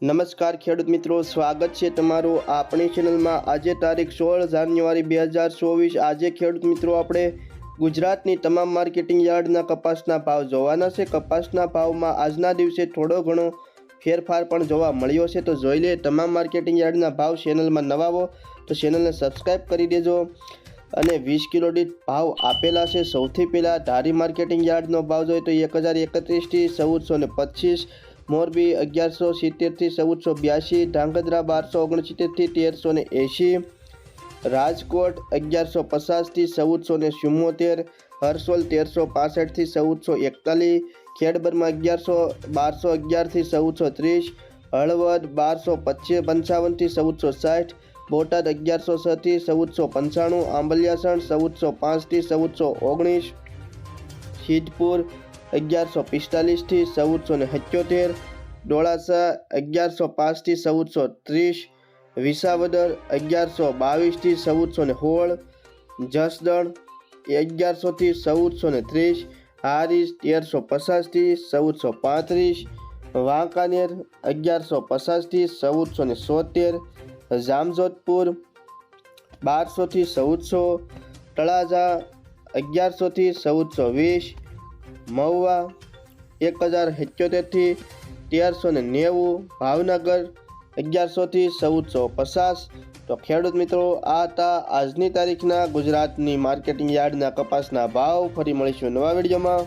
નમસ્કાર ખેડૂત મિત્રો, સ્વાગત છે તમારું આપણી ચેનલમાં। આજે તારીખ 16 જાન્યુઆરી 2024। આજે ખેડૂત મિત્રો આપણે ગુજરાતની તમામ માર્કેટિંગ યાર્ડના કપાસના ભાવ જોવાના છે। કપાસના ભાવમાં આજના દિવસે થોડો ઘણો ફેરફાર પણ જોવા મળ્યો છે, તો જોઈ લે તમામ માર્કેટિંગ યાર્ડના ભાવ। ચેનલમાં નવા હો તો ચેનલને સબસ્ક્રાઈબ કરી દેજો અને 20 કિલો દીઠ ભાવ આપેલા છે। સૌથી પહેલાં ધારી માર્કેટિંગ યાર્ડનો ભાવ જોઈએ તો 1031થી 1425, મોરબી 1170થી 1482, ધાંગધ્રા 1269થી 1380, રાજકોટ 1150થી 1474, હરસોલ 1365થી 1441, ખેડબ્રહ્મા 1211થી 1430, હળવદ 1255થી 1460, બોટાદ 1106થી 1495, આંબલિયાસણ 1405થી 1419, સિદ્ધપુર 1145થી 1477, ડોળાસા 1105થી 1430, વિસાવદર 1122થી 1416, જસદણ 1100થી 1430, હારીજ 1350થી 1435, વાંકાનેર 1150થી 1476, જામજોધપુર 1200થી 1400, તળાજા 1100થી 1420, મહુવા 1077થી 1390, ભાવનગર 1100થી 1450। તો ખેડૂત મિત્રો, આ હતા આજની તારીખના ગુજરાતની માર્કેટિંગ યાર્ડના કપાસના ભાવ। ફરી મળીશું નવા વિડીયોમાં।